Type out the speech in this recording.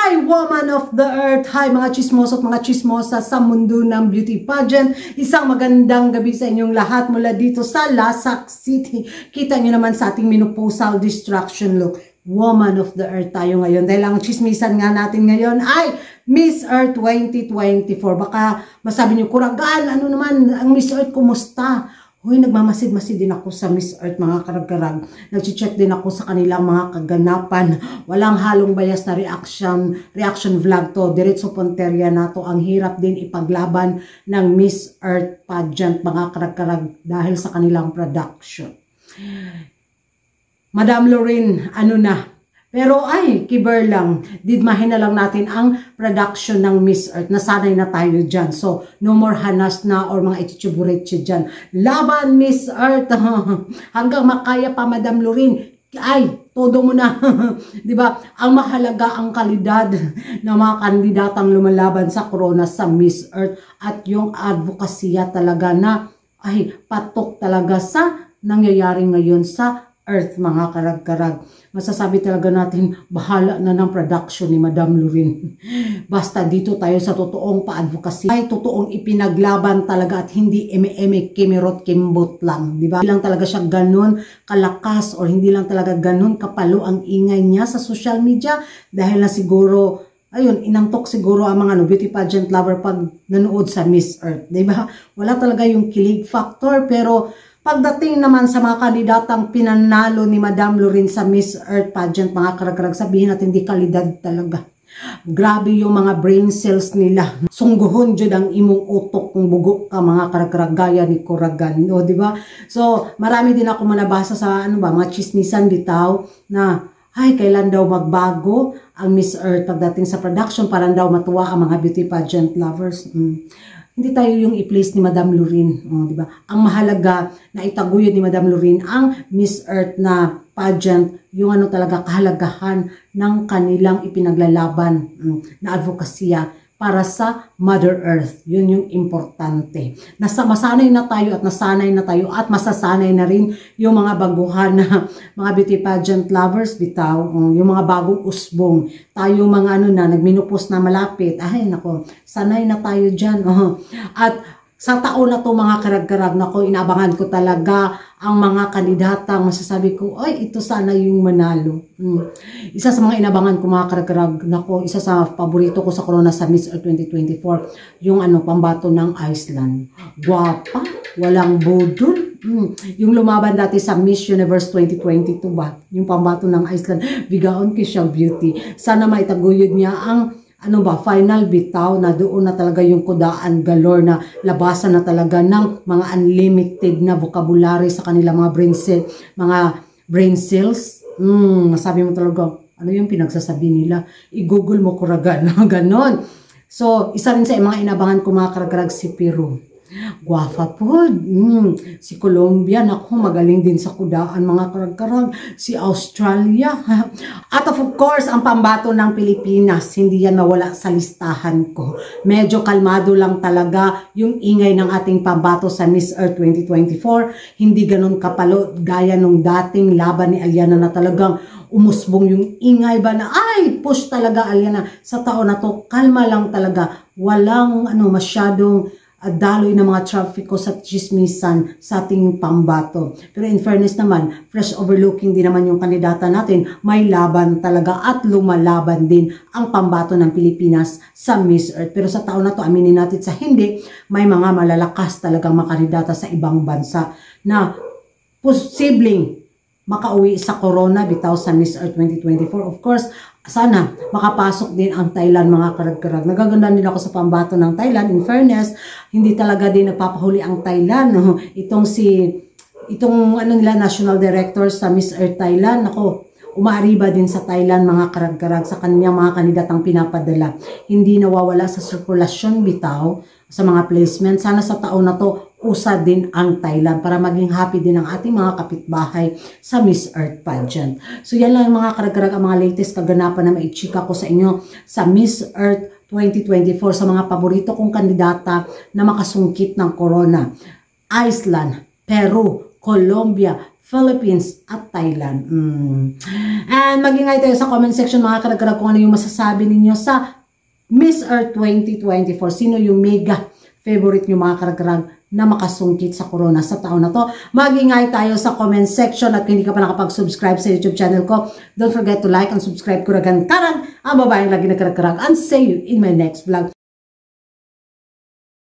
Hi, woman of the earth! Hi, mga chismoso at mga chismosa sa mundo ng beauty pageant. Isang magandang gabi sa inyong lahat mula dito sa Lasak City. Kita nyo naman sa ating menopausal distraction look. Woman of the earth tayo ngayon. Dahil ang chismisan nga natin ngayon ay Miss Earth 2024. Baka masabi nyo, Kuragan, ano naman, ang Miss Earth, kumusta? Hoy, nagmamasid-masid din ako sa Miss Earth, mga karag-karag. Nag-check din ako sa kanilang mga kaganapan. Walang halong bias na reaction vlog to. Diretso Ponteria na to. Ang hirap din ipaglaban ng Miss Earth pageant, mga karag-karag, dahil sa kanilang production. Madam Lorraine, ano na? Pero ay, kiber lang. Didmahin na lang natin ang production ng Miss Earth. Nasanay na tayo dyan. So, no more hanas na or mga itichuburetsi dyan. Laban, Miss Earth. Hanggang makaya pa, Madam Lorraine. Ay, todo mo na. Diba? Ang mahalaga ang kalidad ng mga kandidatang lumalaban sa corona sa Miss Earth. At yung advokasya talaga na ay patok talaga sa nangyayari ngayon sa Earth, mga karag-karag. Masasabi talaga natin, bahala na ng production ni Madam Lorraine. Basta dito tayo sa totoong pa-advocacy. Ay totoong ipinaglaban talaga at hindi eme-eme, kimirot, kimbot lang. Diba? Hindi lang talaga siya ganun kalakas or hindi lang talaga ganun kapalo ang ingay niya sa social media. Dahil na siguro, ayun, inantok siguro ang mga beauty pageant lover pag nanood sa Miss Earth. Diba? Wala talaga yung kilig factor, pero pagdating naman sa mga kandidatang pinanalo ni Madam Lorraine sa Miss Earth pageant, mga karag-karag, sabihin natin di kalidad talaga. Grabe yung mga brain cells nila. Sungguhon jud ang imong utok kung bugo ka, mga karag-karag, gaya ni Kuragan, no, di ba? So, marami din ako manabasa sa mga chismisan bitaw na ay, kailan daw magbago ang Miss Earth pagdating sa production para daw matuwa ang mga beauty pageant lovers. Hindi tayo yung i-place ni Madam Lorraine, di ba? Ang mahalaga na itaguyod ni Madam Lorraine ang Miss Earth na pageant, yung ano talaga kahalagahan ng kanilang ipinaglalaban na advokasya para sa Mother Earth. Yun yung importante. Masanay na tayo at nasanay na tayo at masasanay na rin yung mga baguhan na mga beauty pageant lovers bitaw, yung mga bagong usbong. Tayo mga nagminupos na malapit. Ay nako, sanay na tayo dyan. At sa taon na to, mga karag-karag, nako, inaabangan ko talaga ang mga kandidatang masasabi ko, ay, ito sana yung manalo. Isa sa mga inabangan ko, mga karag-karag, nako, isa sa paborito ko sa corona sa Miss Earth 2024, yung pambato ng Iceland. Guwapa, walang budol. Yung lumaban dati sa Miss Universe 2022 ba? Yung pambato ng Iceland, bigaon kay siya beauty. Sana maitaguyod niya ang final bitaw na doon na talaga yung kudaan galore na labasan na talaga ng mga unlimited na vocabulary sa kanilang mga brain cells. Masabi mo talaga, ano yung pinagsasabi nila? I-google mo, Kuragan, ganon. So, isa rin sa mga inabangan ko, mga karag-karag, si Peru. Guwafa po. Si Colombia, naku, magaling din sa kudaan, mga karag-karag. Si Australia. At of course, ang pambato ng Pilipinas, hindi yan nawala sa listahan ko. Medyo kalmado lang talaga yung ingay ng ating pambato sa Miss Earth 2024. Hindi ganun kapalo gaya nung dating laban ni Aliana na talagang umusbong yung ingay ba na, ay, push talaga Aliana. Sa taon na to, kalma lang talaga. Walang masyadong daloy ng mga traffico sa chismisan sa ating pambato. Pero in fairness naman, fresh overlooking din naman yung kandidata natin. May laban talaga at lumalaban din ang pambato ng Pilipinas sa Miss Earth. Pero sa taon na to, aminin natin sa hindi, may mga malalakas talagang makandidata sa ibang bansa na posibleng makauwi sa corona bitaw sa Miss Earth 2024. Of course, sana makapasok din ang Thailand, mga karag-karag. Nagaganda din ako sa pambato ng Thailand. In fairness, hindi talaga din nagpapahuli ang Thailand. Itong national director sa Miss Earth Thailand, ako, umaariba din sa Thailand, mga karag-karag, sa kanyang mga kandidatang pinapadala. Hindi nawawala sa sirkulasyon bitaw sa mga placement. Sana sa taon na to, usad din ang Thailand para maging happy din ang ating mga kapitbahay sa Miss Earth pageant. So yan lang yung mga karag-karag, ang mga latest kaganapan na maichika ko sa inyo sa Miss Earth 2024 sa mga paborito kong kandidata na makasungkit ng corona. Iceland, Peru, Colombia, Philippines at Thailand. And mag-ingay tayo sa comment section mga karagkarag kung ano yung masasabi ninyo sa Miss Earth 2024. Sino yung mega favorite nyo mga karagkarag na makasungkit sa corona sa taon na to? Mag-ingay tayo sa comment section at kung hindi ka pa nakapag-subscribe sa YouTube channel ko, don't forget to like and subscribe ko ragan karag ang babaeng lagi na karagkarag and see you in my next vlog.